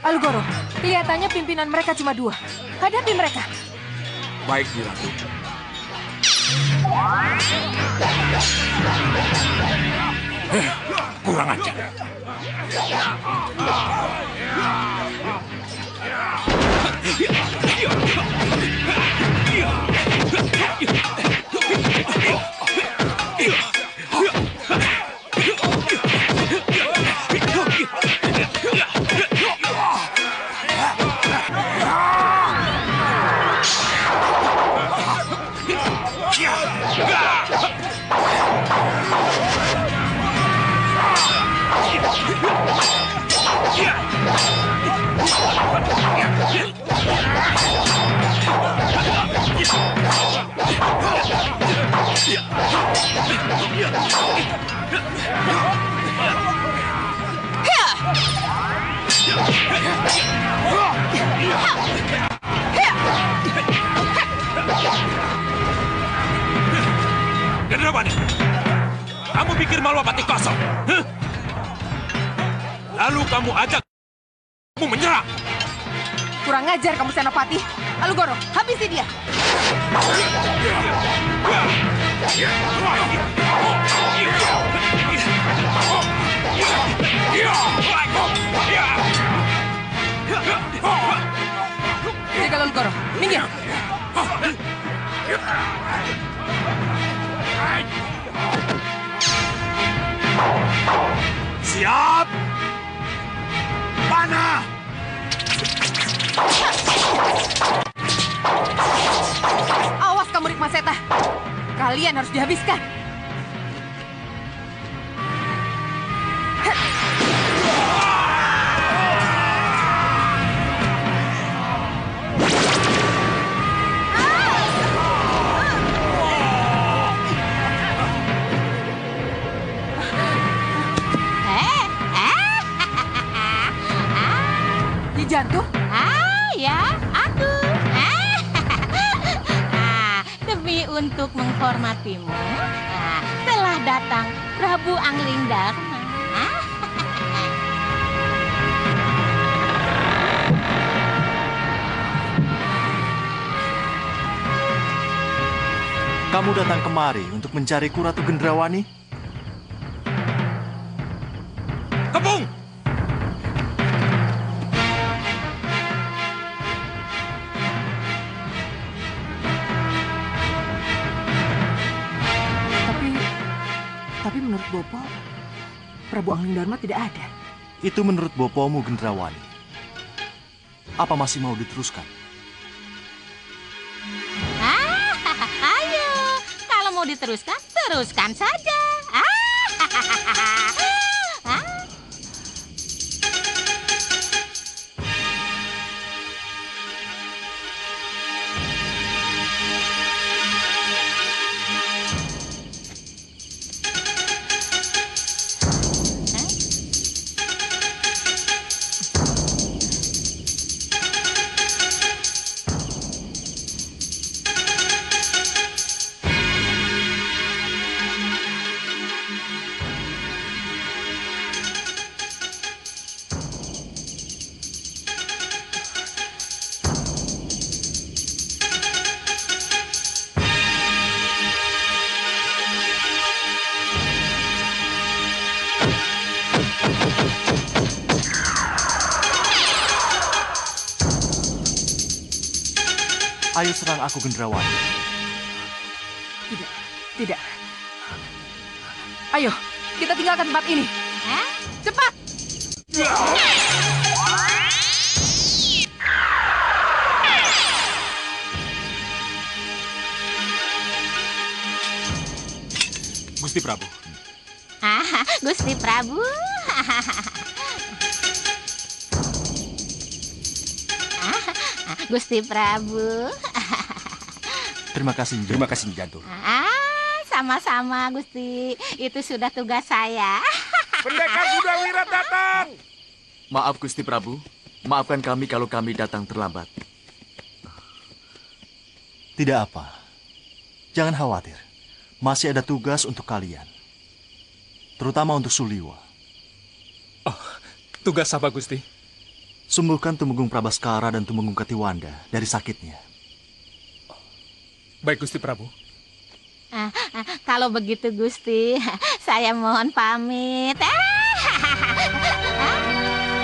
Alugoro, kelihatannya pimpinan mereka cuma 2. Hadapi mereka. Baik, Ratu. Kurang ajar. Gendrawani, kamu pikir Malwapati kosong? Huh? Lalu kamu ajak kamu menyerang. Kurang ajar kamu Senopati. Alugoro, habisi dia. Jaga Alugoro, minggir. Siap! Panah! Awas kamu Rikma Seta. Kalian harus dihabiskan. Jantung? Ya, aku. Demi untuk menghormatimu, telah datang Prabu Anglingdarma. Kamu datang kemari untuk mencariku, Ratu Gendrawani? Kepung! Tapi menurut Bopo, Prabu Anglingdarma tidak ada. Itu menurut Bopomu, Gendrawani. Apa masih mau diteruskan? Ayo, kalau mau diteruskan, teruskan saja. Ayo serang aku, Gendrawani. Tidak, tidak. Ayo, kita tinggalkan tempat ini. Hah? Cepat! Gusti Prabu. Gusti Prabu. Gusti Prabu. Terima kasih, Nyi. Terima kasih, Nyi Jantur. Sama-sama, Gusti. Itu sudah tugas saya. Pendekar Budawira datang! Maaf Gusti Prabu, maafkan kami kalau kami datang terlambat. Tidak apa. Jangan khawatir. Masih ada tugas untuk kalian. Terutama untuk Suliwa. Tugas apa, Gusti? Sembuhkan Tumenggung Prabaskara dan Tumenggung Katiwanda dari sakitnya. Baik, Gusti Prabu. Kalau begitu, Gusti, saya mohon pamit.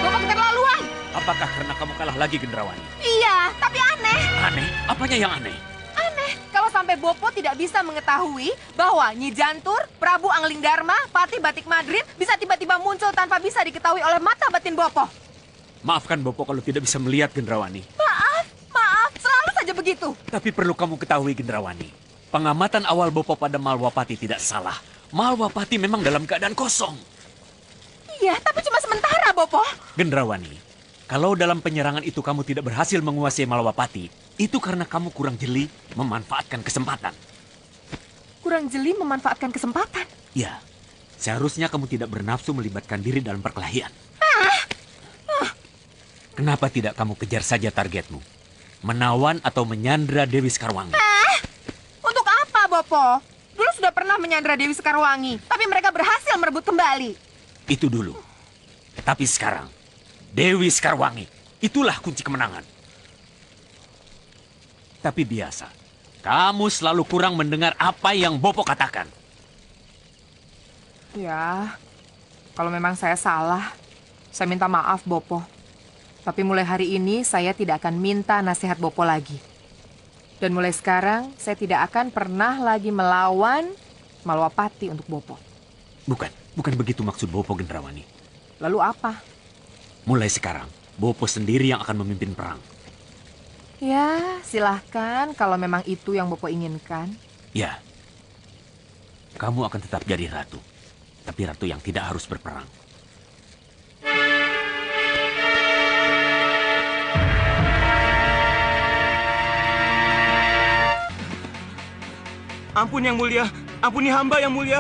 Bapak keterlaluan. Apakah karena kamu kalah lagi, Gendrawani? Iya, tapi aneh. Aneh? Apanya yang aneh? Aneh kalau sampai Bopo tidak bisa mengetahui bahwa Nyi Jantur, Prabu Angling Dharma, Patih Batik Madrid bisa tiba-tiba muncul tanpa bisa diketahui oleh mata batin Bopo. Maafkan Bopo kalau tidak bisa melihat, Gendrawani. Maaf, selalu saja begitu. Tapi perlu kamu ketahui, Gendrawani. Pengamatan awal Bopo pada Malwapati tidak salah. Malwapati memang dalam keadaan kosong. Iya, tapi cuma sementara, Bopo. Gendrawani, kalau dalam penyerangan itu kamu tidak berhasil menguasai Malwapati, itu karena kamu kurang jeli memanfaatkan kesempatan. Kurang jeli memanfaatkan kesempatan. Ya, seharusnya kamu tidak bernafsu melibatkan diri dalam perkelahian. Kenapa tidak kamu kejar saja targetmu? Menawan atau menyandra Dewi Sekarwangi? Untuk apa, Bopo? Dulu sudah pernah menyandra Dewi Sekarwangi, tapi mereka berhasil merebut kembali. Itu dulu. Tapi sekarang, Dewi Sekarwangi, itulah kunci kemenangan. Tapi biasa, kamu selalu kurang mendengar apa yang Bopo katakan. Ya, kalau memang saya salah, saya minta maaf, Bopo. Tapi mulai hari ini saya tidak akan minta nasihat Bopo lagi. Dan mulai sekarang saya tidak akan pernah lagi melawan Malwapati untuk Bopo. Bukan begitu maksud Bopo, Gendrawani. Lalu apa? Mulai sekarang, Bopo sendiri yang akan memimpin perang. Ya, silahkan kalau memang itu yang Bopo inginkan. Ya, kamu akan tetap jadi ratu. Tapi ratu yang tidak harus berperang. Ampun yang mulia, ampuni hamba yang mulia.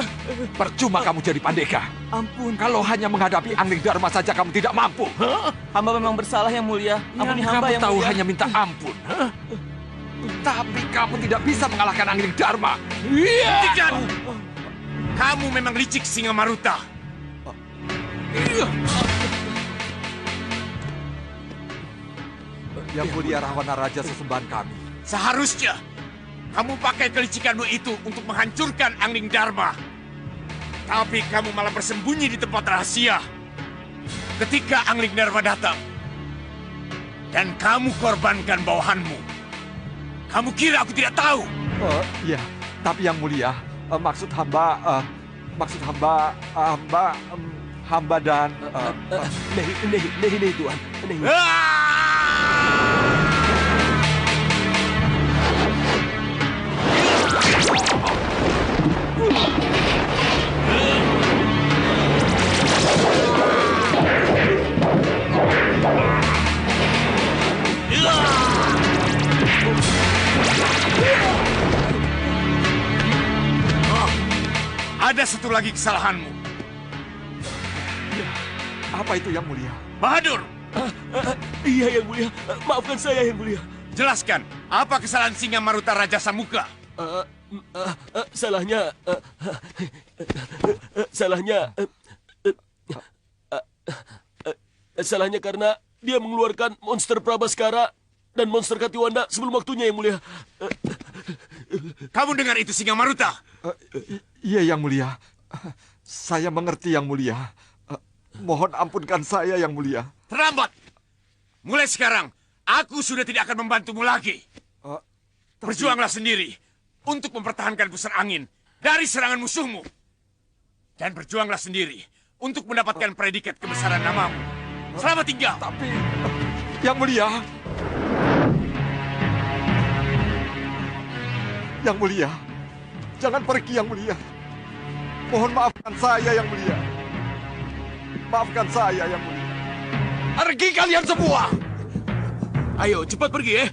Percuma kamu jadi pandeka. Ampun. Kalau hanya menghadapi Angling Dharma saja kamu tidak mampu. Hamba memang bersalah yang mulia. Ampuni hamba Kamu yang tahu mulia. hanya minta ampun. Tapi kamu tidak bisa mengalahkan Angling Dharma. Hentikan! Kamu memang licik, Singa Maruta. Yang mulia Rahwana Raja sesembahan kami. Seharusnya kamu pakai kelicikanmu itu untuk menghancurkan Angling Dharma. Tapi kamu malah bersembunyi di tempat rahasia. Ketika Angling Dharma datang, dan kamu korbankan bawahanmu. Kamu kira aku tidak tahu? Iya, tapi yang mulia, maksud hamba dan... Nih, Tuhan. Nih. Ada satu lagi kesalahanmu. Apa itu yang mulia? Bahadur, Iya yang mulia, maafkan saya yang mulia. jelaskan, apa kesalahan Singa Maruta Raja Samuka? Salahnya salahnya karena dia mengeluarkan monster Prabaskara dan monster Katiwanda sebelum waktunya yang mulia. Kamu dengar itu, Singa Maruta? Iya yang mulia. Saya mengerti yang mulia. Mohon ampunkan saya yang mulia. Terlambat. Mulai sekarang, aku sudah tidak akan membantumu lagi. Berjuanglah sendiri untuk mempertahankan pusat angin dari serangan musuhmu. Dan berjuanglah sendiri untuk mendapatkan predikat kebesaran namamu. Selamat tinggal. Tapi, Yang Mulia. Yang Mulia, jangan pergi Yang Mulia. Mohon maafkan saya Yang Mulia. Maafkan saya Yang Mulia. Pergi kalian semua. Ayo, cepat pergi ya.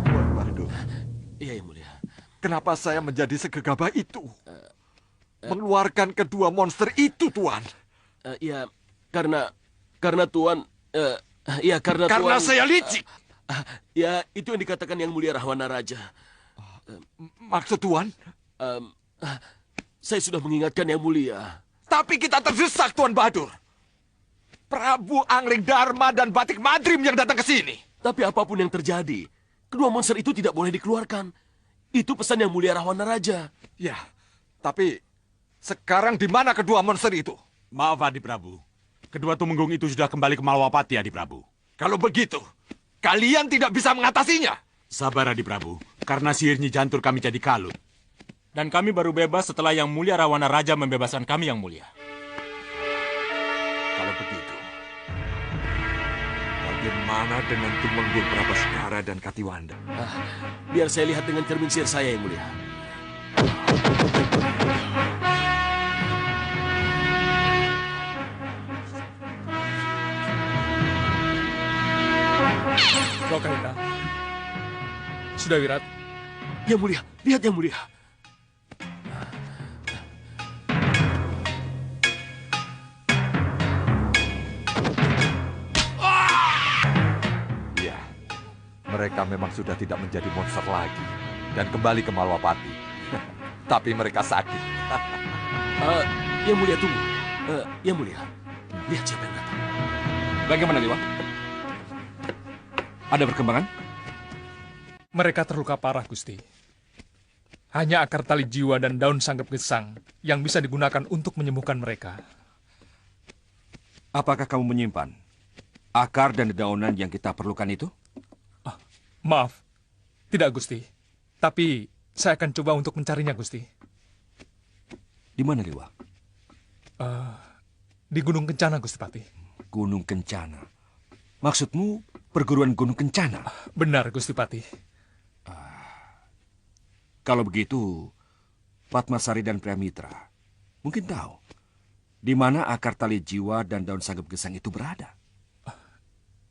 Tuan Bahadur, Iya, Yang Mulia. kenapa saya menjadi segegabah itu? Mengeluarkan kedua monster itu, Tuan. Ya, karena Tuan... ya, karena Karena Tuan... saya licik. Ya, itu yang dikatakan Yang Mulia Rahwana Raja. Maksud Tuan? Saya sudah mengingatkan Yang Mulia. Tapi kita terdesak, Tuan Bahadur. Prabu Angling Dharma dan Batik Madrim yang datang ke sini. Tapi apapun yang terjadi, kedua monster itu tidak boleh dikeluarkan. Itu pesan Yang Mulia Rahwana Raja. Ya, tapi sekarang di mana kedua monster itu? Maaf, Adi Prabu. Kedua tumenggung itu sudah kembali ke Malawapati, Adi Prabu. Kalau begitu, kalian tidak bisa mengatasinya. Sabar, Adi Prabu. Karena sihir Nyi Jantur kami jadi kalut. Dan kami baru bebas setelah Yang Mulia Rahwana Raja membebaskan kami, Yang Mulia. Kalau begitu, bagaimana dengan Tumenggung Prabaskara dan Katiwanda? Biar saya lihat dengan cermin sihir saya, Yang Mulia. Lokaina. Sudah Wirat. Yang Mulia, lihat Yang Mulia. Iya, mereka memang sudah tidak menjadi monster lagi dan kembali ke Malwapati. Tapi mereka sakit. Yang Mulia, tunggu. Yang Mulia, lihat siapa yang datang. Bagaimana, Dewa? Ada perkembangan? Mereka terluka parah, Gusti. Hanya akar tali jiwa dan daun sanggep gesang yang bisa digunakan untuk menyembuhkan mereka. Apakah kamu menyimpan akar dan dedaunan yang kita perlukan itu? Maaf, tidak, Gusti. Tapi saya akan coba untuk mencarinya, Gusti. Di mana, Dewa? Di Gunung Kencana, Gusti Pati. Gunung Kencana. Maksudmu perguruan Gunung Kencana? Benar, Gusti Pati. Kalau begitu, Padmasari dan Priamitra mungkin tahu di mana akar tali jiwa dan daun sanggep gesang itu berada.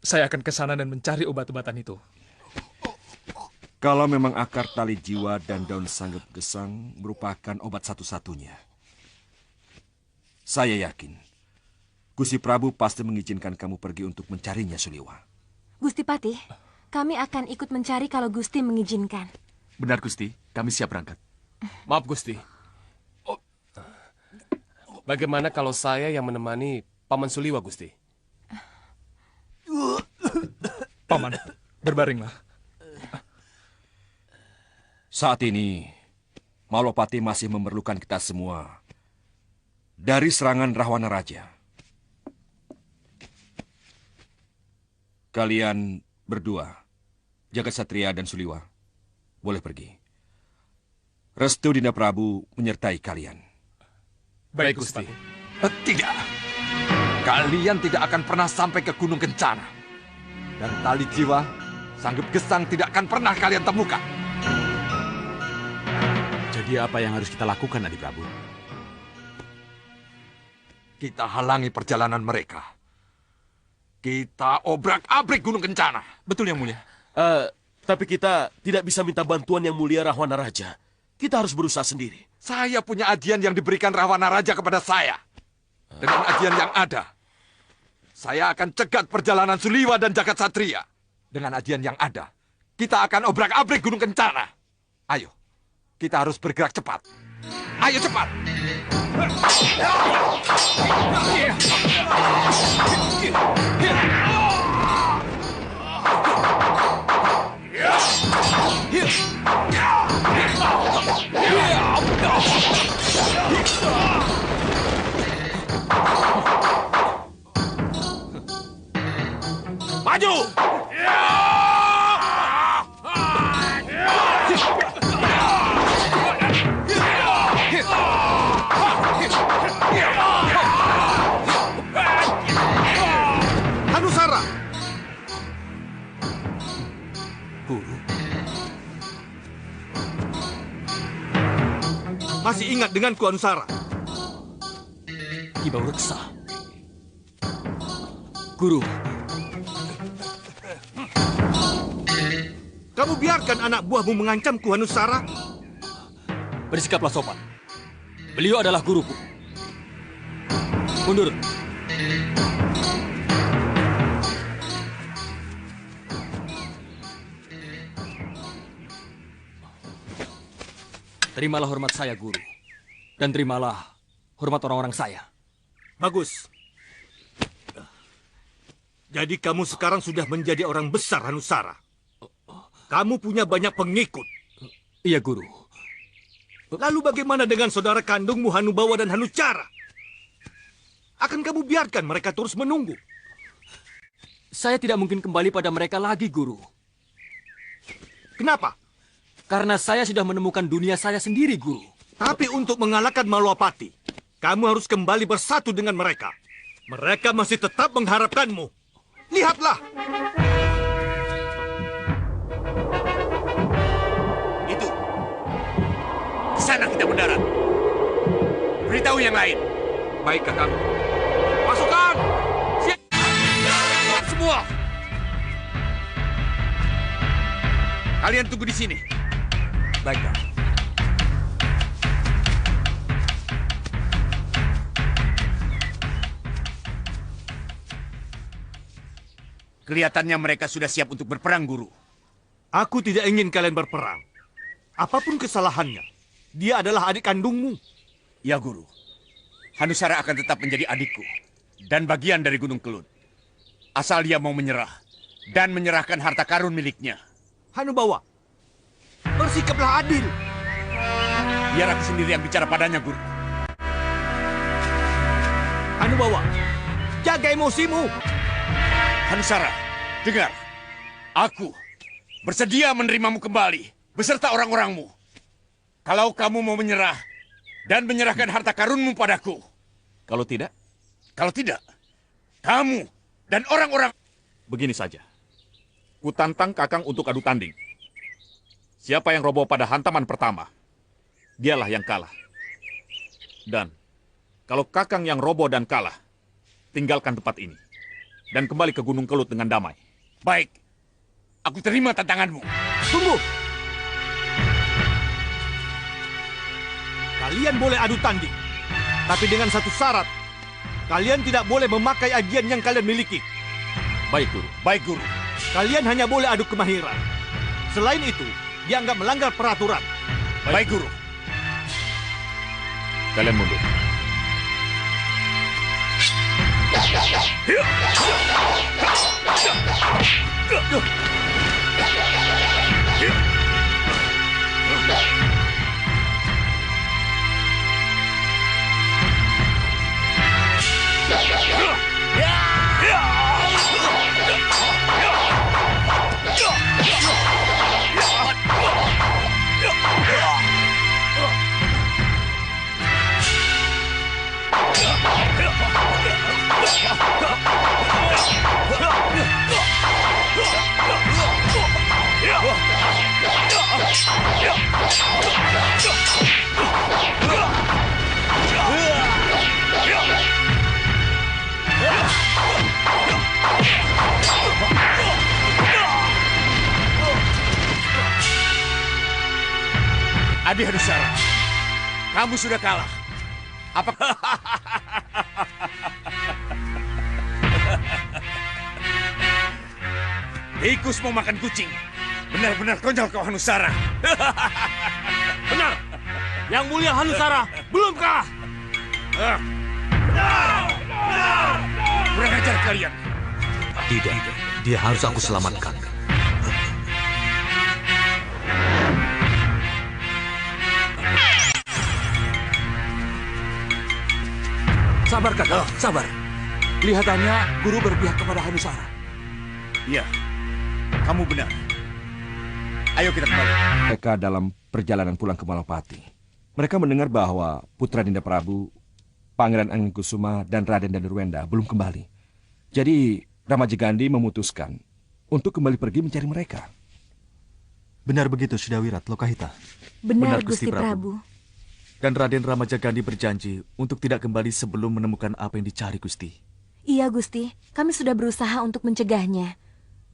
Saya akan ke sana dan mencari obat-obatan itu. Kalau memang akar tali jiwa dan daun sanggep gesang merupakan obat satu-satunya, saya yakin Gusti Prabu pasti mengizinkan kamu pergi untuk mencarinya, Suliwa. Gusti Patih, kami akan ikut mencari kalau Gusti mengizinkan. Benar, Gusti. Kami siap berangkat. Maaf, Gusti. Bagaimana kalau saya yang menemani Paman Suliwa, Gusti? Paman, berbaringlah. Saat ini, Malwapati masih memerlukan kita semua dari serangan Rahwana Raja. Kalian berdua, Jagat Satria dan Suliwa, boleh pergi. Restu Dinda Prabu menyertai kalian. Baik, Gusti. Tidak. Kalian tidak akan pernah sampai ke Gunung Kencana. Dan tali jiwa, sanggep gesang tidak akan pernah kalian temukan. Jadi apa yang harus kita lakukan, Adi Prabu? Kita halangi perjalanan mereka. Kita obrak-abrik Gunung Kencana. Betul, Yang Mulia. Tapi kita tidak bisa minta bantuan Yang Mulia Rahwana Raja. Kita harus berusaha sendiri. Saya punya ajian yang diberikan Rahwana Raja kepada saya. Dengan ajian yang ada, saya akan cegat perjalanan Suliwa dan Jagat Satria. Dengan ajian yang ada, kita akan obrak-abrik Gunung Kencana. Ayo, kita harus bergerak cepat. Ayo cepat! Maju! Hanusara! Guru, Masih ingat denganku, Hanusara? Ki Bau Reksa. Guru, Kamu biarkan anak buahmu mengancamku, Hanusara? bersikaplah sopan. Beliau adalah guruku. Mundur. Terimalah hormat saya, guru. Dan terimalah hormat orang-orang saya. Bagus. Jadi kamu sekarang sudah menjadi orang besar, Hanusara. Kamu punya banyak pengikut. Iya, guru. Lalu bagaimana dengan saudara kandungmu Hanubawa dan Hanucara? Akan kamu biarkan mereka terus menunggu? Saya tidak mungkin kembali pada mereka lagi, guru. Kenapa? Karena saya sudah menemukan dunia saya sendiri, guru. Tapi untuk mengalahkan Malwapati, kamu harus kembali bersatu dengan mereka. Mereka masih tetap mengharapkanmu. Lihatlah! Itu. Di sana kita mendarat. Beritahu yang lain. Baik, Kakang. Pasukan! Siap! Semua! Kalian tunggu di sini. Baik, Kak. Kelihatannya mereka sudah siap untuk berperang, Guru. Aku tidak ingin kalian berperang. Apapun kesalahannya, dia adalah adik kandungmu. Ya, Guru. Hanusara akan tetap menjadi adikku dan bagian dari Gunung Kelut. Asal dia mau menyerah dan menyerahkan harta karun miliknya. Hanubawa, bersikaplah adil. Biar aku sendiri yang bicara padanya, Guru. Hanubawa, jaga emosimu. Hanusara, dengar. Aku bersedia menerimamu kembali beserta orang-orangmu. Kalau kamu mau menyerah dan menyerahkan harta karunmu padaku. Kalau tidak? Kalau tidak, kamu dan orang-orang... Begini saja. Kutantang Kakang untuk adu tanding. Siapa yang roboh pada hantaman pertama, dialah yang kalah. Dan kalau Kakang yang roboh dan kalah, tinggalkan tempat ini. Dan kembali ke Gunung Kelut dengan damai. Baik, aku terima tantanganmu. Tunggu. Kalian boleh adu tanding. Tapi dengan satu syarat. Kalian tidak boleh memakai ajian yang kalian miliki. Baik, Guru. Baik, Guru. Kalian hanya boleh adu kemahiran. Selain itu, dianggap melanggar peraturan. Baik, Guru. Kalian mundur. Adi Hanusara, kamu sudah kalah. Apa? Tikus mau makan kucing. Benar-benar konyol kau, Hanusara. Benar. Yang mulia Hanusara belum kalah. Kurang ajar kalian. Tidak, dia harus aku selamatkan. Sabar, Kakak. Sabar. Kelihatannya guru berpihak kepada Hanusara. Iya, kamu benar. Ayo kita kembali. Mereka dalam perjalanan pulang ke Malapati. Mereka mendengar bahwa Putra Dinda Prabu, Pangeran Anggengkusuma, dan Raden Danurwenda belum kembali. Jadi Ramajigandi memutuskan untuk kembali pergi mencari mereka. Benar begitu, Sidawirat, Lokahita. Benar, Gusti Prabu. Dan Raden Ramajagandi berjanji untuk tidak kembali sebelum menemukan apa yang dicari, Gusti. Iya, Gusti. Kami sudah berusaha untuk mencegahnya.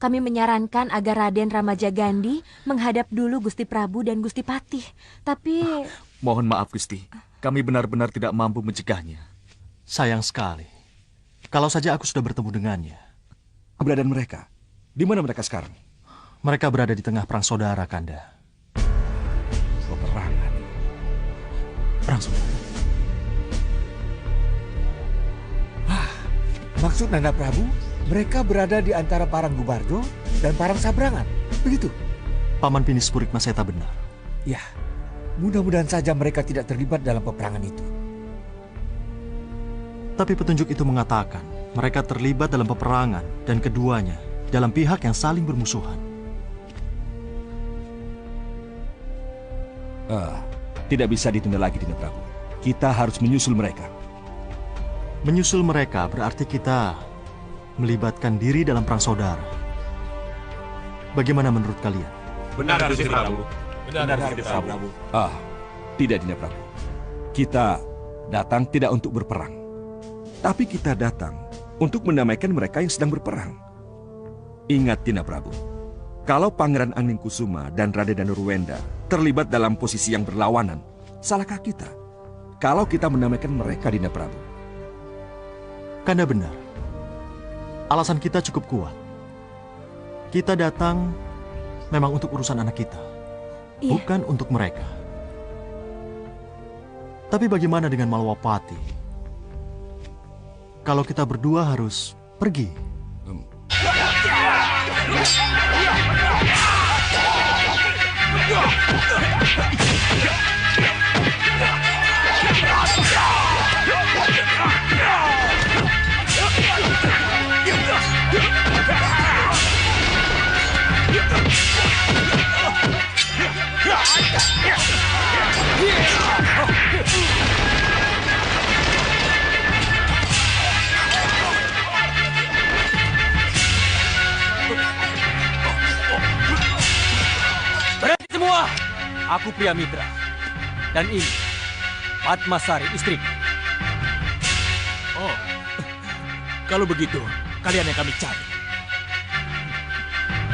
Kami menyarankan agar Raden Ramajagandi menghadap dulu Gusti Prabu dan Gusti Patih. Tapi... Mohon maaf, Gusti. Kami benar-benar tidak mampu mencegahnya. Sayang sekali. Kalau saja aku sudah bertemu dengannya. Keberadaan mereka? Di mana mereka sekarang? Mereka berada di tengah perang saudara, Kanda. Peperangan? Perang saudara? Maksud Nanda Prabu, mereka berada di antara Parang Gubardo dan Parang Sabrangan, begitu? Paman Pinispurik Maseta benar. Ya, mudah-mudahan saja mereka tidak terlibat dalam peperangan itu. Tapi petunjuk itu mengatakan mereka terlibat dalam peperangan dan keduanya dalam pihak yang saling bermusuhan. Tidak bisa ditunda lagi, Dinda Prabu. Kita harus menyusul mereka. Menyusul mereka berarti kita melibatkan diri dalam perang saudara. Bagaimana menurut kalian? Benar, Gusti Prabu. Benar, Gusti Prabu. Tidak, Dinda Prabu. Kita datang tidak untuk berperang. Tapi kita datang untuk mendamaikan mereka yang sedang berperang. Ingat, Dinda Prabu. Kalau Pangeran Anggengkusuma dan Raden Danurwenda terlibat dalam posisi yang berlawanan, salahkah kita? Kalau kita mendamaikan mereka, Dinda Prabu. Kanda benar. Alasan kita cukup kuat. Kita datang memang untuk urusan anak kita. Iya. Bukan untuk mereka. Tapi bagaimana dengan Malwapati? Kalau kita berdua harus pergi. Berhenti semua! Aku Priamitra. Dan ini Padmasari, istriku. Oh, kalau begitu, kalian yang kami cari.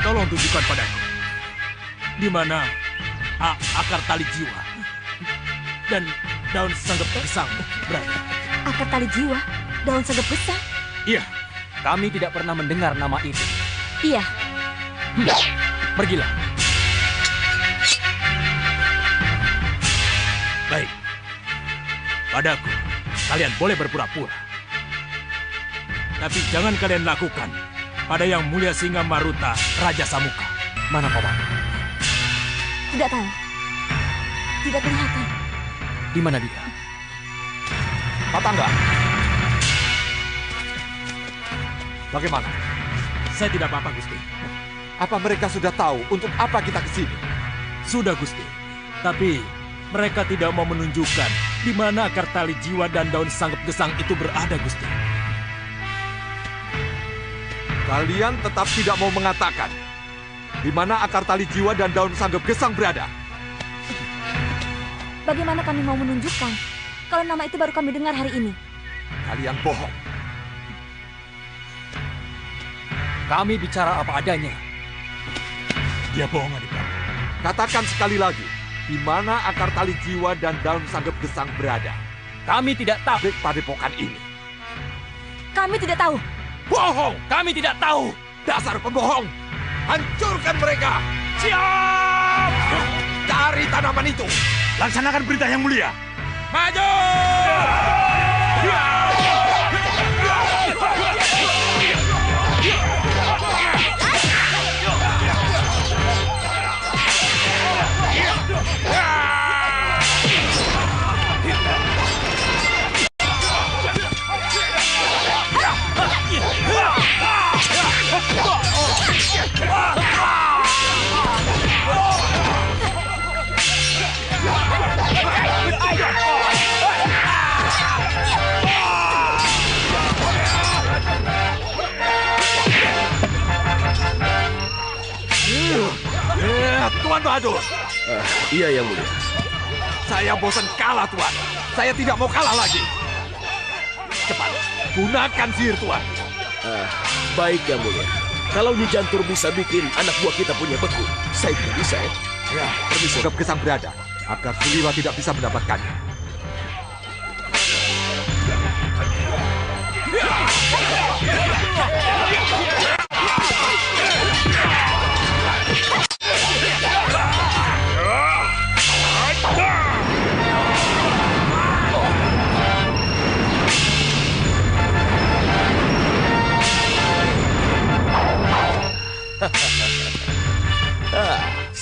Tolong tunjukkan padaku di mana akar tali jiwa dan daun sanggep gesang berada. Akar tali jiwa? Daun sanggep gesang? Iya. Kami tidak pernah mendengar nama itu. Iya. Pergilah. Baik. Padaku, kalian boleh berpura-pura. Tapi jangan kalian lakukan pada yang mulia Singa Maruta, Raja Samuka. Mana paman? Tidak tahu. Tidak kelihatan. Di mana dia? Patangga. Bagaimana? Saya tidak apa-apa, Gusti. Apa mereka sudah tahu untuk apa kita ke sini? Sudah, Gusti. Tapi mereka tidak mau menunjukkan di mana akar tali jiwa dan daun sanggep gesang itu berada, Gusti. Kalian tetap tidak mau mengatakan di mana akar tali jiwa dan daun sanggep gesang berada. Bagaimana kami mau menunjukkan kalau nama itu baru kami dengar hari ini? Kalian bohong. Kami bicara apa adanya. Dia bohong, Adipati. Katakan sekali lagi, di mana akar tali jiwa dan daun sanggep gesang berada? Kami tidak tahu. Di padepokan ini. Kami tidak tahu. Bohong! Kami tidak tahu. Dasar pembohong! Hancurkan mereka! Siap! Cari tanaman itu! Laksanakan perintah yang mulia. Maju! Tuan Bahadur. Iya, Yang Mulia. Saya bosan kalah, Tuan. Saya tidak mau kalah lagi. Cepat, gunakan sihir, Tuan. Baik, Yang Mulia. Kalau Nyi Jantur bisa bikin anak buah kita punya beku, saya tidak bisa, ya? Ya, permisi. Anggap Gesang berada, agar Suliwa tidak bisa mendapatkannya.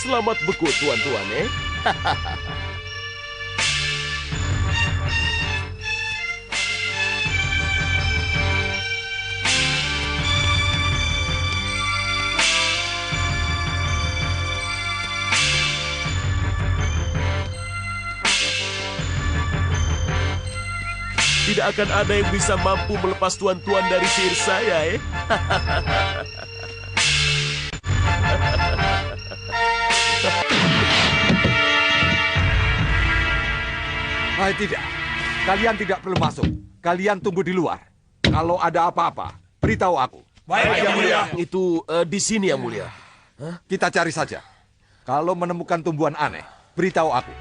Selamat beku, tuan-tuan, eh? Tidak akan ada yang bisa mampu melepas tuan-tuan dari sihir saya, eh? Hai, tidak. Kalian tidak perlu masuk. Kalian tunggu di luar. Kalau ada apa-apa, beritahu aku. Baik, Yang Mulia. Itu di sini, Yang Mulia. Hah? Kita cari saja. Kalau menemukan tumbuhan aneh, beritahu aku.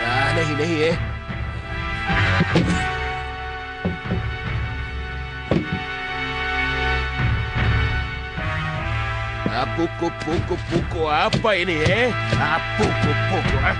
Ya, nahi, eh. Puku apa ini, eh? Puku, eh?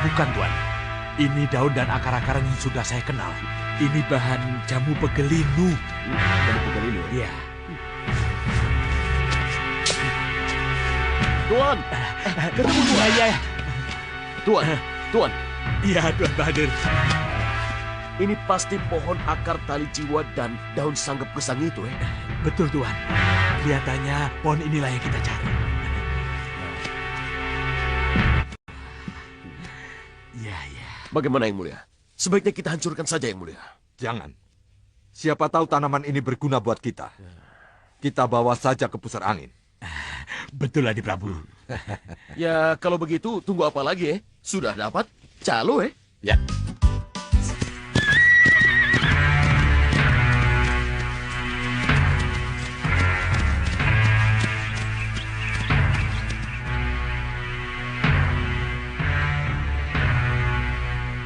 Bukan, Tuan. Ini daun dan akar-akaran yang sudah saya kenal. Ini bahan jamu pegelinu. Jamu pegelinu? Iya. Tuan, ketemu Tuan. Iya. Tuan. Iya, Tuan Bahadur. Ini pasti pohon akar tali jiwa dan daun sanggep gesang itu, eh? Betul, Tuan. Kelihatannya pohon inilah yang kita cari. Iya. Bagaimana, Yang Mulia? Sebaiknya kita hancurkan saja, Yang Mulia. Jangan. Siapa tahu tanaman ini berguna buat kita. Kita bawa saja ke pusar angin. Betul, Adi Prabu. Ya, kalau begitu, tunggu apa lagi, eh? Sudah dapat? Calo, eh? Ya.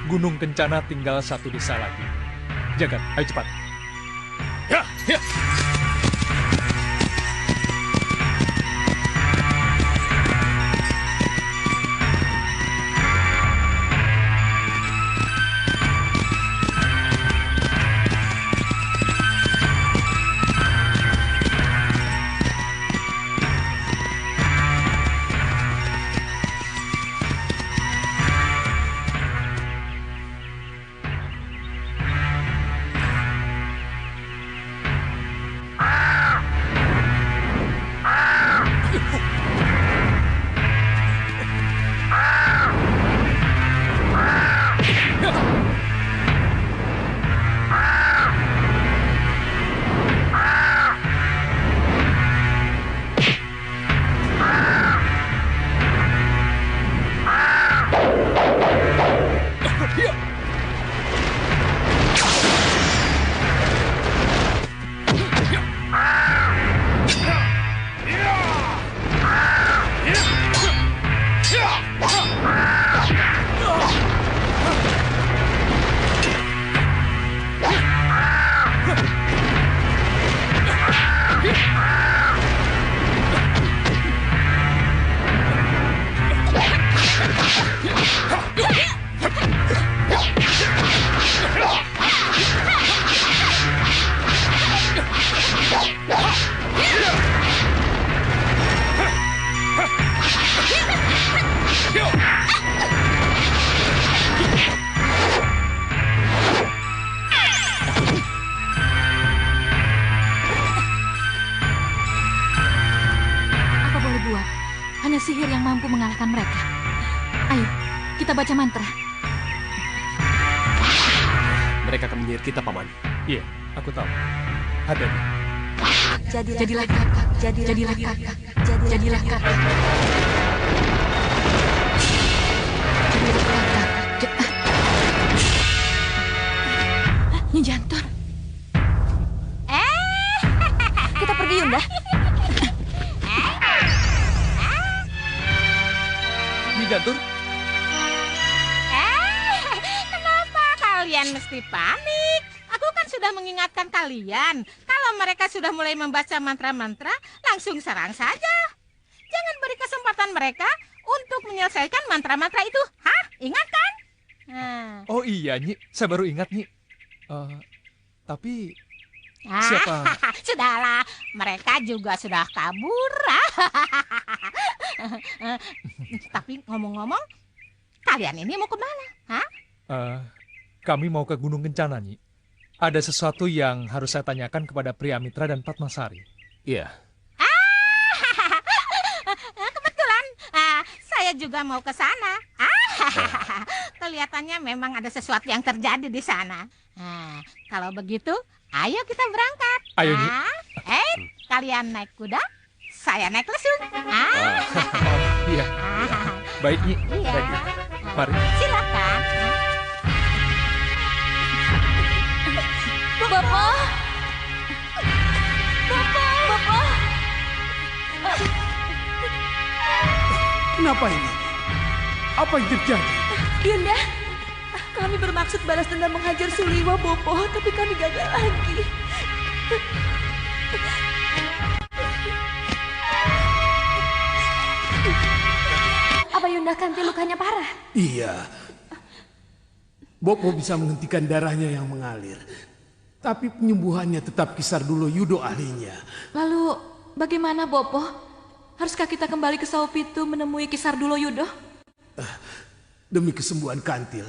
Gunung Kencana tinggal satu desa lagi. Jagat, ayo cepat. Ya. ada sihir yang mampu mengalahkan mereka. Ayo, kita baca mantra. Mereka akan menyihir kita, Paman. Iya, aku tahu. Hadapi. Jadilah kakak, jadilah kakak, jadilah kakak. Nyi Jantur. Kita pergi, Yunda. Nyi Jantur? Kenapa kalian mesti panik? Aku kan sudah mengingatkan kalian. Kalau mereka sudah mulai membaca mantra-mantra, langsung serang saja. Jangan beri kesempatan mereka untuk menyelesaikan mantra-mantra itu. Hah? Ingat kan? Oh iya, Nyi. Saya baru ingat, Nyi. Tapi siapa? Sudahlah, mereka juga sudah kabur. Tapi ngomong-ngomong, kalian ini mau kemana? Hah? Kami mau ke Gunung Kencana, Nyi. Ada sesuatu yang harus saya tanyakan kepada Priamitra dan Padmasari. Iya. Kebetulan, saya juga mau ke sana. Kelihatannya memang ada sesuatu yang terjadi di sana. Kalau begitu, ayo kita berangkat. Ayo, Nyi. Kalian naik kuda, saya naik lesung. Iya. Baik, Nyi. Iya. Baik, Nyi. Mari. Silakan. Bapak. Kenapa ini? Apa yang terjadi? Yunda, kami bermaksud balas dendam menghajar Suliwa, Bopo, tapi kami gagal lagi. Apa Yunda Kanti lukanya parah? Iya. Bopo bisa menghentikan darahnya yang mengalir. Tapi penyembuhannya tetap Kisar Dulo Yudo ahlinya. Lalu, bagaimana, Bopo? Haruskah kita kembali ke Saupitu menemui Kisar Dulo Yudo? Demi kesembuhan Kantil,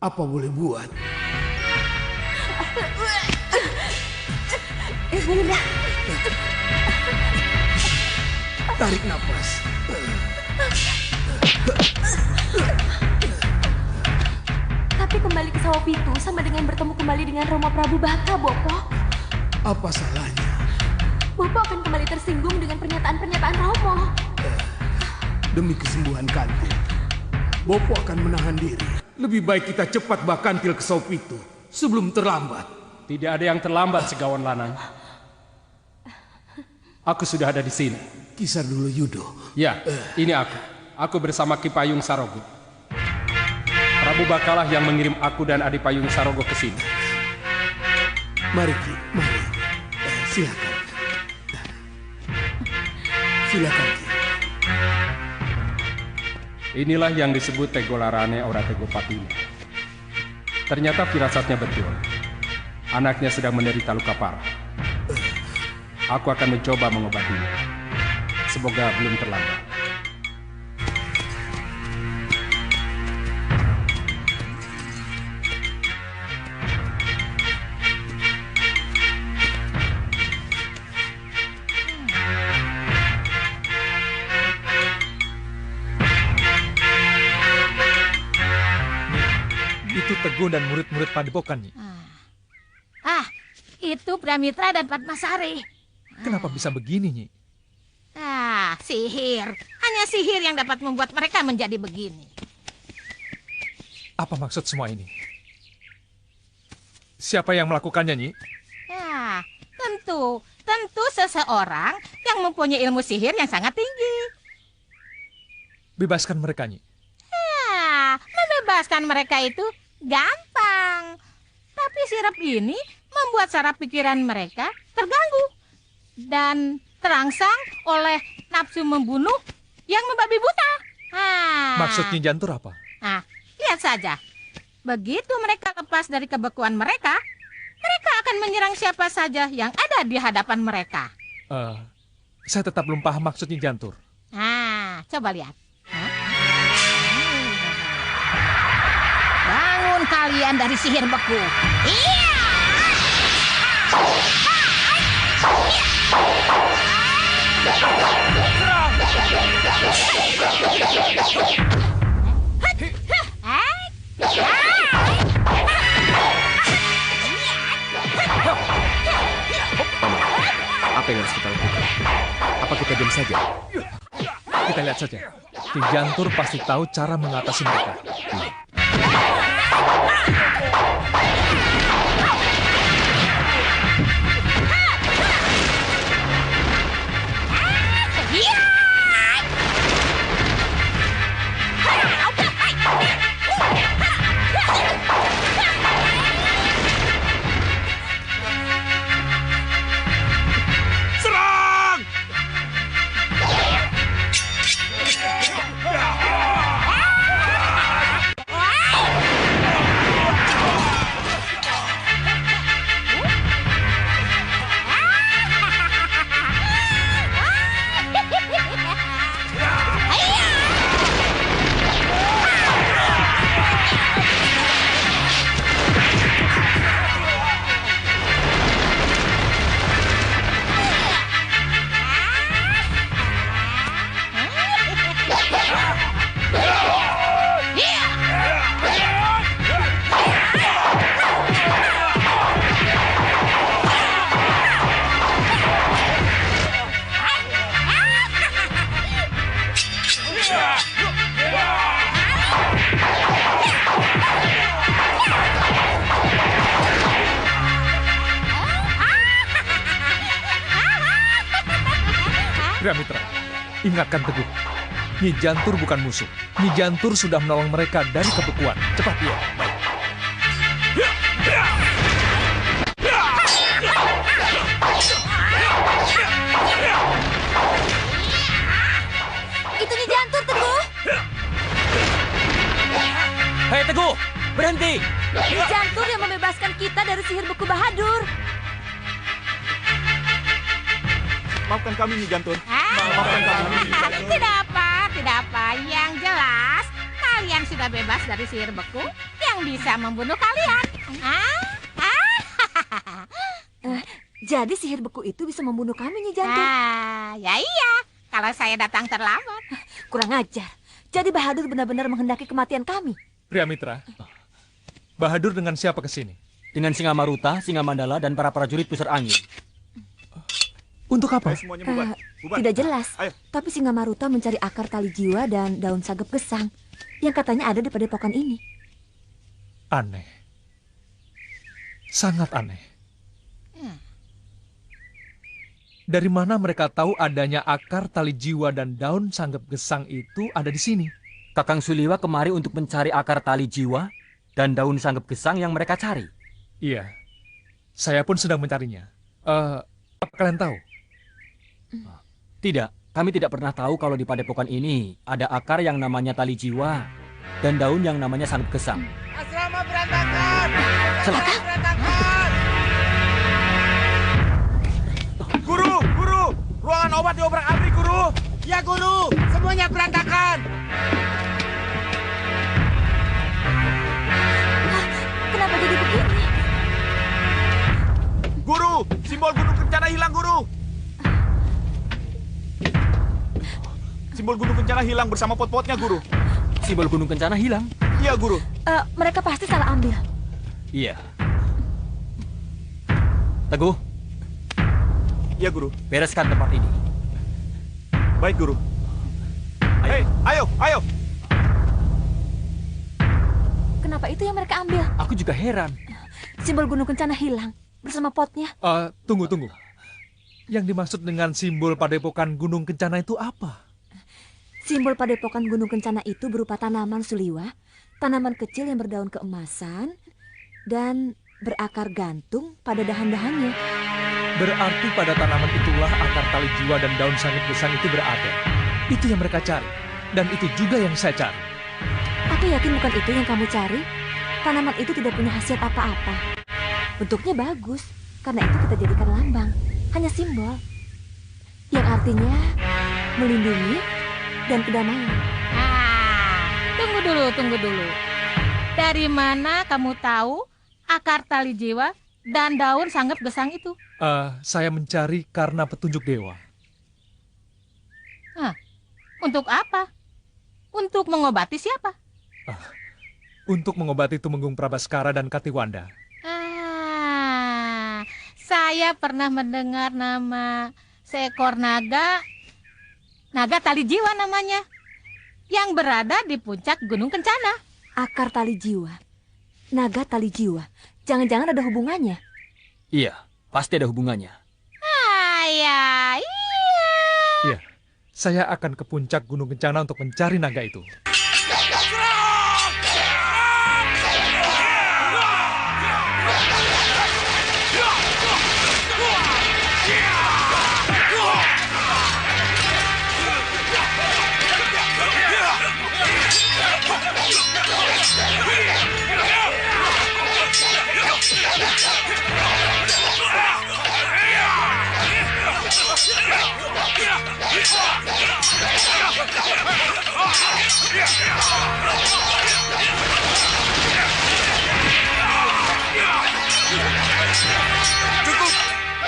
apa boleh buat? Yunda. Tarik nafas. Tapi kembali ke Saupitu sama dengan bertemu kembali dengan Romo Prabu Baka, Bopo. Apa salahnya? Bopo akan kembali tersinggung dengan pernyataan-pernyataan Romo. Demi kesembuhan Kantil, Bopo akan menahan diri. Lebih baik kita cepat bawa Kantil ke Saupitu sebelum terlambat. Tidak ada yang terlambat, Segawan Lanang. Aku sudah ada di sini. Kisar Dulo Yudo. Ya, ini aku. Aku bersama Ki Payung Sarogo. Prabu Bakalah yang mengirim aku dan Adi Payung Sarogo ke sini. Mari, Ki. Mari. Silakan. Silakan, Ki. Inilah yang disebut Tegolarane Ora Tegopatine. Ternyata firasatnya betul. Anaknya sedang menderita luka parah. Aku akan mencoba mengobatinya. Semoga belum terlambat. Itu Teguh dan murid-murid Padepokan, Nyi. Itu Priamitra dan Padmasari. Kenapa bisa begini, Nyi? Sihir. Hanya sihir yang dapat membuat mereka menjadi begini. Apa maksud semua ini? Siapa yang melakukannya, Nyi? Tentu seseorang yang mempunyai ilmu sihir yang sangat tinggi. Bebaskan mereka, Nyi. Membebaskan mereka itu gampang. Tapi sirap ini membuat saraf pikiran mereka terganggu dan terangsang oleh nafsu membunuh yang membabi buta. Maksudnya Jantur apa? Lihat saja. Begitu mereka lepas dari kebekuan mereka, mereka akan menyerang siapa saja yang ada di hadapan mereka. Saya tetap belum paham maksudnya Jantur. Coba lihat. Bangun kalian dari sihir beku. Iya! harus kita lakukan? Apa kita diam saja? Kita lihat saja. Ki Jantur pasti tahu cara mengatasi mereka. Mitra, ingatkan Teguh. Nyi Jantur bukan musuh. Nyi Jantur sudah menolong mereka dari kebekuan. Cepat ya. Baik. Itu Nyi Jantur, Teguh. Hei Teguh, berhenti. Nyi Jantur yang membebaskan kita dari sihir beku Bahadur. Maafkan kami, Nyi Jantur. Maafkan kami. Tidak apa. Yang jelas, kalian sudah bebas dari sihir beku yang bisa membunuh kalian. Jadi sihir beku itu bisa membunuh kami, Nyi Jantur? Ya iya, kalau saya datang terlambat. Kurang ajar. Jadi Bahadur benar-benar menghendaki kematian kami. Pria Mitra, Bahadur dengan siapa ke sini? Dengan Singa Maruta, Singa Mandala, dan para prajurit pusar angin. Untuk apa? Tidak jelas. Tapi Singa Maruta mencari akar tali jiwa dan daun sagap gesang yang katanya ada di padepokan ini. Aneh. Sangat aneh. Dari mana mereka tahu adanya akar tali jiwa dan daun sanggep gesang itu ada di sini? Kakang Suliwa kemari untuk mencari akar tali jiwa dan daun sanggep gesang yang mereka cari. Iya. Saya pun sedang mencarinya. Apa kalian tahu? Tidak, kami tidak pernah tahu kalau di padepokan ini ada akar yang namanya tali jiwa dan daun yang namanya sanggep gesang. Asrama berantakan! Celaka! Berantakan! Guru! Ruangan obat diobrak-abrik, Guru! Ya, Guru! Semuanya berantakan! Kenapa jadi begini? Guru! Simbol Gunung Kencana hilang, Guru! Simbol Gunung Kencana hilang bersama pot-potnya, Guru. Simbol Gunung Kencana hilang? Iya, Guru. Mereka pasti salah ambil. Iya. Teguh. Iya, Guru. Bereskan tempat ini. Baik, Guru. Hei, ayo! Kenapa itu yang mereka ambil? Aku juga heran. Simbol Gunung Kencana hilang bersama potnya. Tunggu. Yang dimaksud dengan simbol padepokan Gunung Kencana itu apa? Simbol padepokan Gunung Kencana itu berupa tanaman suliwa, tanaman kecil yang berdaun keemasan, dan berakar gantung pada dahan-dahannya. Berarti pada tanaman itulah akar tali jiwa dan daun sanggep gesang itu berada. Itu yang mereka cari, dan itu juga yang saya cari. Aku yakin bukan itu yang kamu cari. Tanaman itu tidak punya khasiat apa-apa. Bentuknya bagus, karena itu kita jadikan lambang. Hanya simbol. Yang artinya melindungi dan kedamaian. Tunggu dulu. Dari mana kamu tahu akar tali jiwa dan daun sanggep gesang itu? Saya mencari karena petunjuk dewa. Untuk apa? Untuk mengobati siapa? Untuk mengobati Tumenggung Prabaskara dan Katiwanda. Saya pernah mendengar nama seekor naga tali jiwa namanya, yang berada di puncak Gunung Kencana. Akar tali jiwa, naga tali jiwa, jangan-jangan ada hubungannya? Iya, pasti ada hubungannya. Iya. Iya, saya akan ke puncak Gunung Kencana untuk mencari naga itu.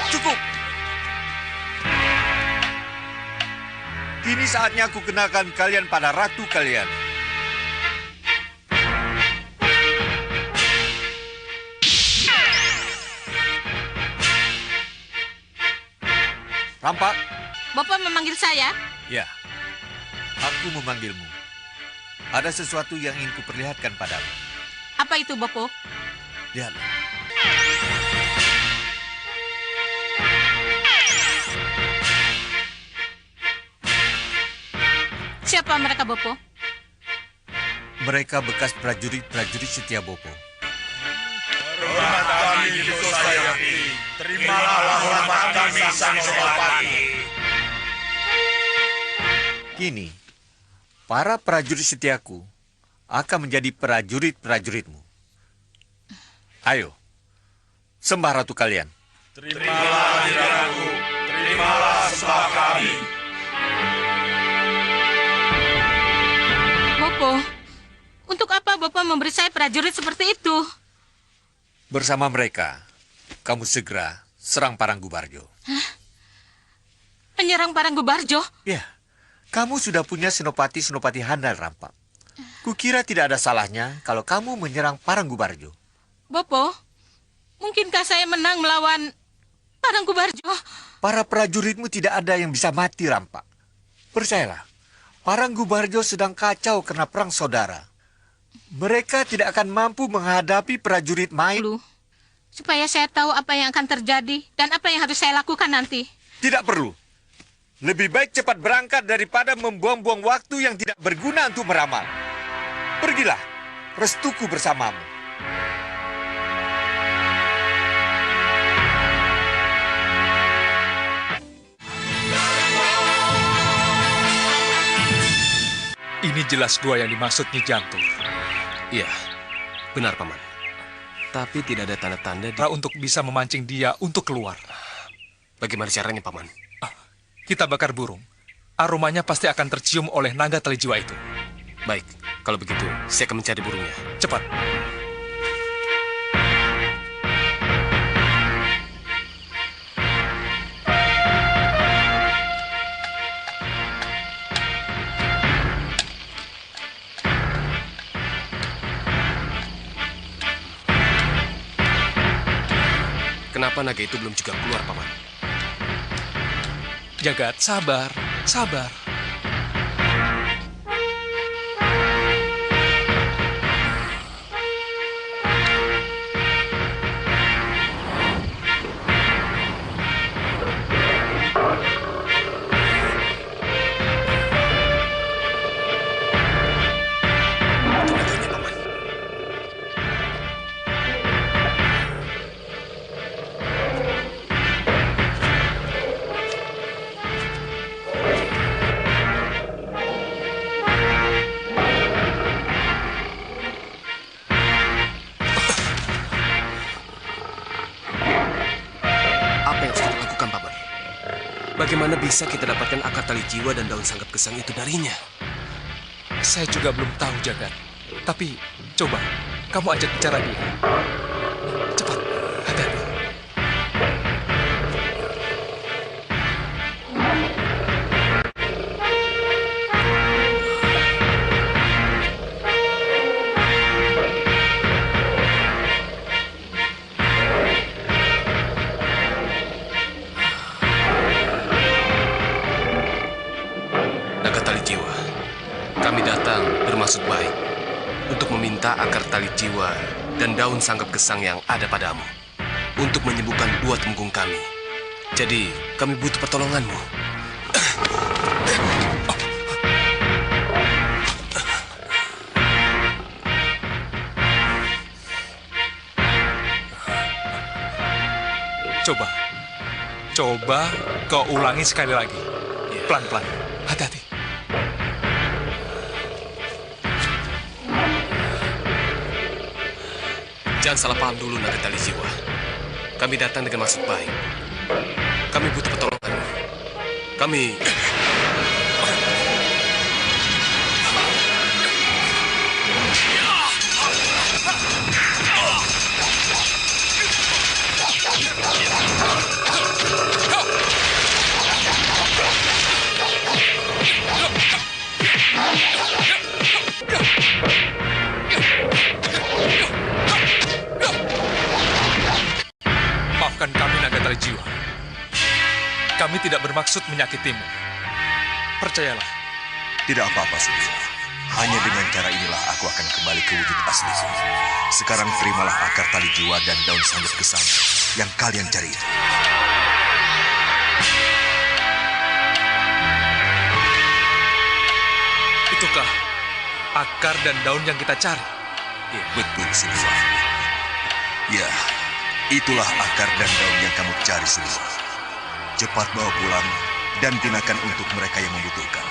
Cukup. Kini saatnya aku kenakan kalian pada ratu kalian. Rampak. Bapak memanggil saya? Ya, aku memanggilmu. Ada sesuatu yang ingin kuperlihatkan padamu. Apa itu, Bapak? Lihatlah. Siapa mereka, Bapak? Mereka bekas prajurit-prajurit setia Bopo. Hormat kami, Kisosayati. Terimalah hormat kami, Sang Senopati. Kini, para prajurit setiaku akan menjadi prajurit-prajuritmu. Ayo, sembah ratu kalian. Terimalah diraku, terimalah sembah kami. Bopo, untuk apa Bapak memberi saya prajurit seperti itu? Bersama mereka, kamu segera serang Paranggubarjo. Hah? Menyerang Paranggubarjo? Ya, kamu sudah punya senopati-senopati handal, Rampak. Kukira tidak ada salahnya kalau kamu menyerang Paranggubarjo. Bopo, mungkinkah saya menang melawan Paranggubarjo? Para prajuritmu tidak ada yang bisa mati, Rampak. Percayalah, Paranggubarjo sedang kacau karena perang saudara. Mereka tidak akan mampu menghadapi prajurit Mai. Supaya saya tahu apa yang akan terjadi dan apa yang harus saya lakukan nanti. Tidak perlu. Lebih baik cepat berangkat daripada membuang-buang waktu yang tidak berguna untuk meramal. Pergilah, restuku bersamamu. Ini jelas gua yang dimaksud Nyi Jantur. Iya, benar, Paman. Tapi tidak ada tanda-tanda untuk bisa memancing dia untuk keluar. Bagaimana caranya, Paman? Kita bakar burung. Aromanya pasti akan tercium oleh naga tali jiwa itu. Baik, kalau begitu saya akan mencari burungnya. Cepat. Kenapa naga itu belum juga keluar, Paman? Jagat, sabar, sabar. Bagaimana bisa kita dapatkan akar tali jiwa dan daun sanggap gesang itu darinya? Saya juga belum tahu, Jagat. Tapi, coba, kamu ajak bicara dia. Cepat, hati-hati. bermaksud baik untuk meminta akar tali jiwa dan daun sanggap gesang yang ada padamu untuk menyembuhkan dua tenggung kami. Jadi, kami butuh pertolonganmu. Coba kau ulangi sekali lagi. Pelan-pelan. Hati-hati. Jangan salah paham dulu, naga tali jiwa. Kami datang dengan maksud baik. Kami butuh pertolongan. Kami... Maafkan kami, naga tali jiwa. Kami tidak bermaksud menyakitimu. Percayalah. Tidak apa-apa, Sulfa. Hanya dengan cara inilah aku akan kembali ke wujud asli. Sekarang terimalah akar tali jiwa dan daun sanggap gesang yang kalian cari itu. Itukah akar dan daun yang kita cari? Ya, betul, Sulfa. Ya, itulah akar dan daun yang kamu cari, Sulfa. Cepat bawa pulang dan gunakan untuk mereka yang membutuhkan.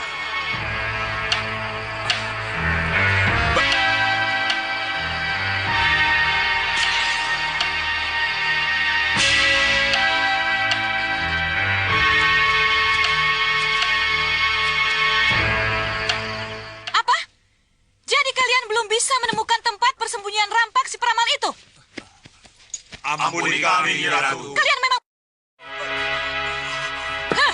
Ampuni kami, Nyi Ratu. Kalian memang... Hah?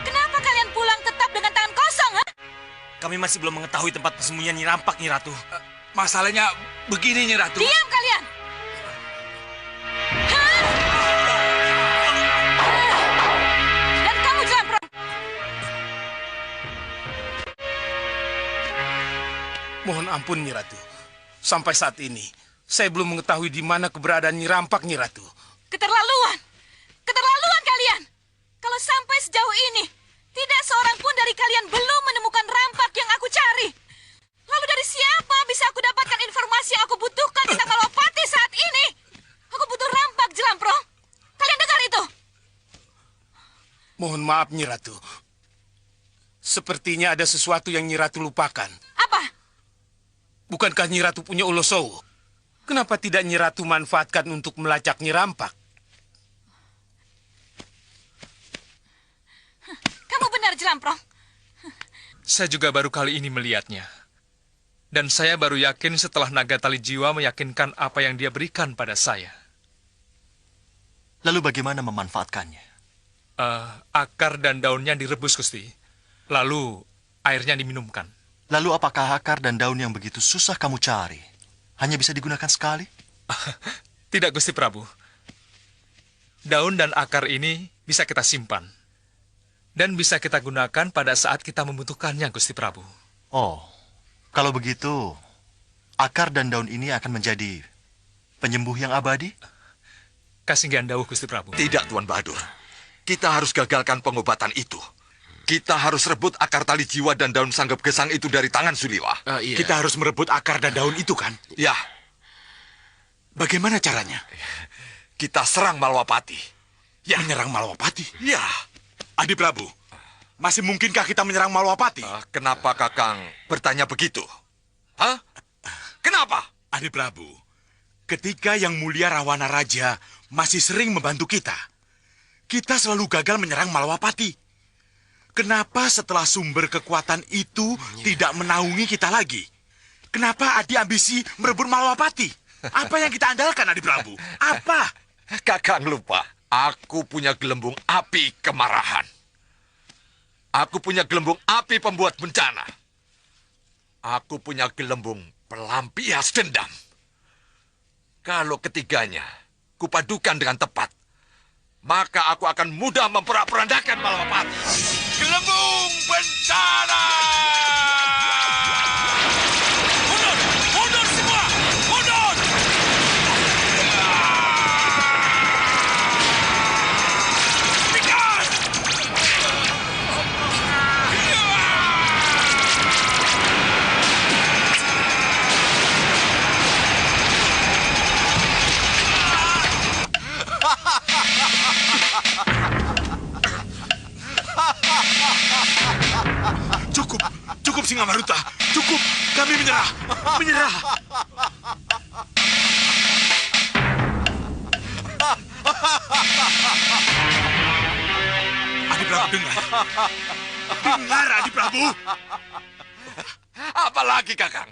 Kenapa kalian pulang tetap dengan tangan kosong, ha? Kami masih belum mengetahui tempat persembunyian Nyi Rampak, Nyi Ratu. Masalahnya begini, Nyi Ratu. Diam kalian! Dan kamu, Jamprong. Mohon ampun, Nyi Ratu. Sampai saat ini, saya belum mengetahui di mana keberadaan Nyi Rampak, Nyi Ratu. Keterlaluan! Keterlaluan kalian! Kalau sampai sejauh ini, tidak seorang pun dari kalian belum menemukan Rampak yang aku cari. Lalu dari siapa bisa aku dapatkan informasi yang aku butuhkan tentang Malwapati saat ini? Aku butuh Rampak, Jelamprong. Kalian dengar itu? Mohon maaf, Nyi Ratu. Sepertinya ada sesuatu yang Nyi Ratu lupakan. Apa? Bukankah Nyi Ratu punya Ulosowo? Kenapa tidak Nyi Ratu manfaatkan untuk melacak Nyi Rampak? Kamu benar, Jelamprong. Saya juga baru kali ini melihatnya. Dan saya baru yakin setelah naga tali jiwa meyakinkan apa yang dia berikan pada saya. Lalu bagaimana memanfaatkannya? Akar dan daunnya direbus, Gusti. Lalu airnya diminumkan. Lalu apakah akar dan daun yang begitu susah kamu cari hanya bisa digunakan sekali? Tidak, Gusti Prabu. Daun dan akar ini bisa kita simpan. Dan bisa kita gunakan pada saat kita membutuhkannya, Gusti Prabu. Oh, kalau begitu, akar dan daun ini akan menjadi penyembuh yang abadi? Kasinggihan dawuh, Gusti Prabu. Tidak, Tuan Bahadur. Kita harus gagalkan pengobatan itu. Kita harus rebut akar tali jiwa dan daun sanggap gesang itu dari tangan Suliwa. Iya. Kita harus merebut akar dan daun itu, kan? Ya. Bagaimana caranya? Kita serang Malwapati. Ya. Menyerang Malwapati? Ya. Adi Prabu, masih mungkinkah kita menyerang Malwapati? Kenapa Kakang bertanya begitu? Hah? Kenapa? Adi Prabu, ketika Yang Mulia Rawana Raja masih sering membantu kita selalu gagal menyerang Malwapati. Kenapa setelah sumber kekuatan itu tidak menaungi kita lagi? Kenapa Adi ambisi merebut Malwapati? Apa yang kita andalkan, Adi Prabu? Apa? Kakang lupa. Aku punya gelembung api kemarahan. Aku punya gelembung api pembuat bencana. Aku punya gelembung pelampias dendam. Kalau ketiganya kupadukan dengan tepat, maka aku akan mudah memperak-perandakan Malwapati. Gelembung bencana! Singamaruta. Cukup, kami menyerah. Menyerah. Adi Prabu, dengar. Dengar, Adi Prabu. Apalagi, Kakang?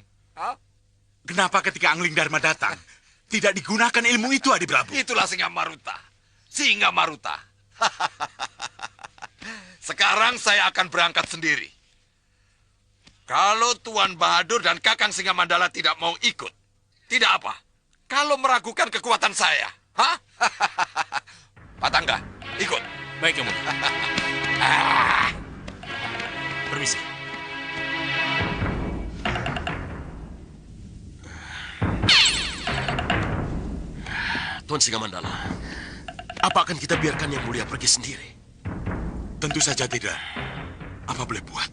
Kenapa ketika Angling Dharma datang, tidak digunakan ilmu itu, Adi Prabu? Itulah Singamaruta. Singamaruta. Sekarang saya akan berangkat sendiri. Kalau Tuan Bahadur dan Kakang Singamandala tidak mau ikut, tidak apa. Kalau meragukan kekuatan saya, hah? Pak Tangga, ikut. Baik, Yang Mulia. Permisi. Tuan Singamandala, apa akan kita biarkan Yang Mulia pergi sendiri? Tentu saja tidak. Apa boleh buat?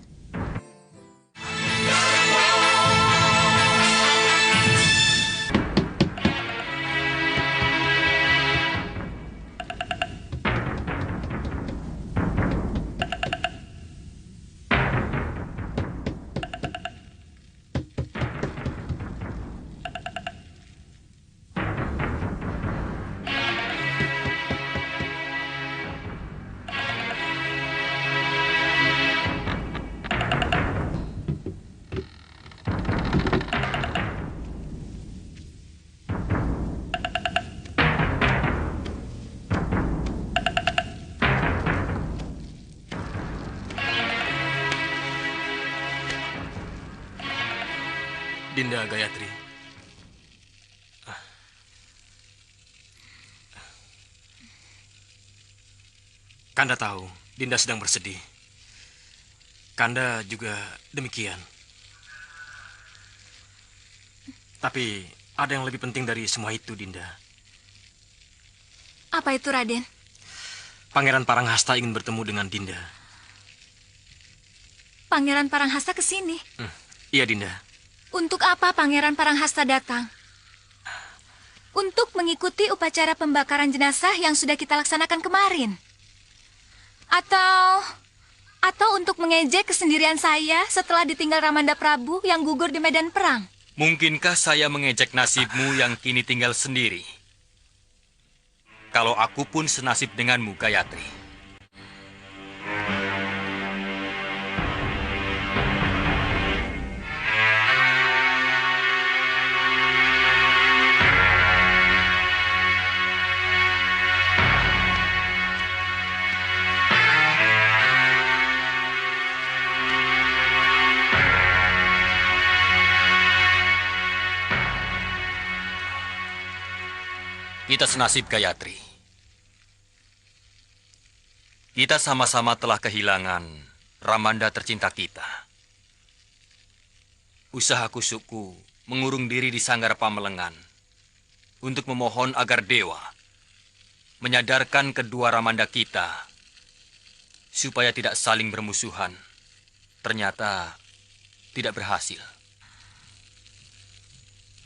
Dinda Gayatri. Kanda tahu, Dinda sedang bersedih. Kanda juga demikian. Tapi ada yang lebih penting dari semua itu, Dinda. Apa itu, Raden? Pangeran Paranghasta ingin bertemu dengan Dinda. Pangeran Paranghasta ke sini. Iya, Dinda. Untuk apa Pangeran Paranghasta datang? Untuk mengikuti upacara pembakaran jenazah yang sudah kita laksanakan kemarin. Atau untuk mengejek kesendirian saya setelah ditinggal Ramanda Prabu yang gugur di medan perang. Mungkinkah saya mengejek nasibmu yang kini tinggal sendiri? Kalau aku pun senasib denganmu, Gayatri. Kita senasib, Gayatri. Kita sama-sama telah kehilangan Ramanda tercinta kita. Usaha kusukku mengurung diri di Sanggar Pamelengan untuk memohon agar dewa menyadarkan kedua Ramanda kita supaya tidak saling bermusuhan. Ternyata tidak berhasil.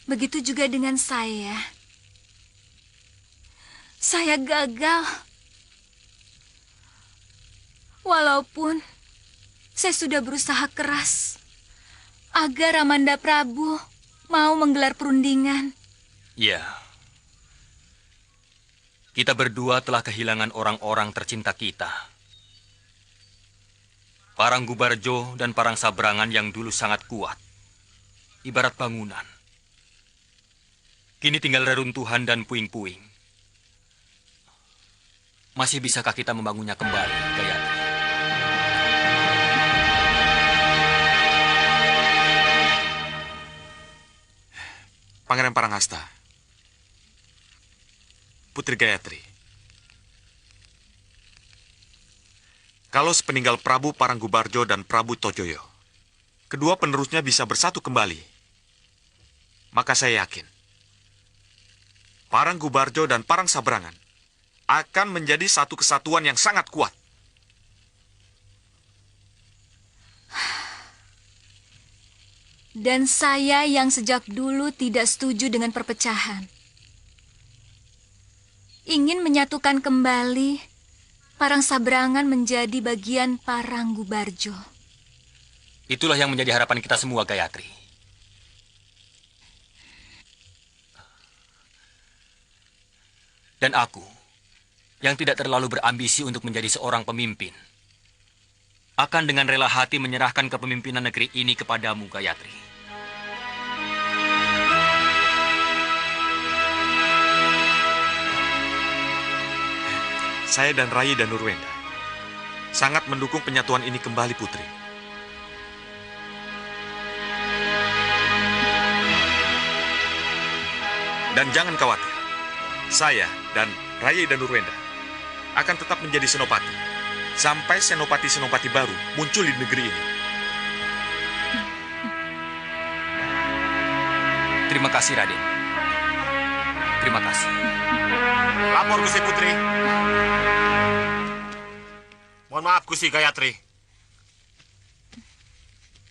Begitu juga dengan saya. Saya gagal. Walaupun saya sudah berusaha keras agar Ramanda Prabu mau menggelar perundingan. Ya. Kita berdua telah kehilangan orang-orang tercinta kita. Paranggubarjo dan Parang Sabrangan yang dulu sangat kuat. Ibarat bangunan. Kini tinggal reruntuhan dan puing-puing. Masih bisakah kita membangunnya kembali, Gayatri? Pangeran Paranghasta, Putri Gayatri. Kalau sepeninggal Prabu Paranggubarjo dan Prabu Tojoyo, kedua penerusnya bisa bersatu kembali, maka saya yakin Paranggubarjo dan Parang Sabrangan akan menjadi satu kesatuan yang sangat kuat. Dan saya yang sejak dulu tidak setuju dengan perpecahan. Ingin menyatukan kembali Parang Sabrangan menjadi bagian Paranggubarjo. Itulah yang menjadi harapan kita semua, Gayatri. Dan aku, yang tidak terlalu berambisi untuk menjadi seorang pemimpin, akan dengan rela hati menyerahkan kepemimpinan negeri ini kepadamu, Gayatri. Saya dan Rai dan Nurwenda sangat mendukung penyatuan ini kembali, Putri. Dan jangan khawatir, saya dan Rai dan Nurwenda akan tetap menjadi senopati sampai senopati-senopati baru muncul di negeri ini. Terima kasih, Raden. Terima kasih. Lapor, Gusti Putri. Mohon maaf, Gusti Gayatri.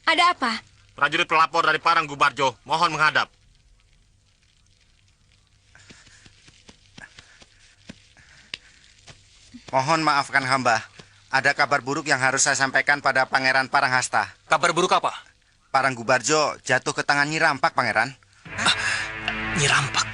Ada apa? Prajurit pelapor dari Parang Gubarjo, mohon menghadap. Mohon maafkan hamba. Ada kabar buruk yang harus saya sampaikan pada Pangeran Paranghasta. Kabar buruk apa? Parang Gubarjo jatuh ke tangan Nyi Rampak, Pangeran. Nyi Rampak?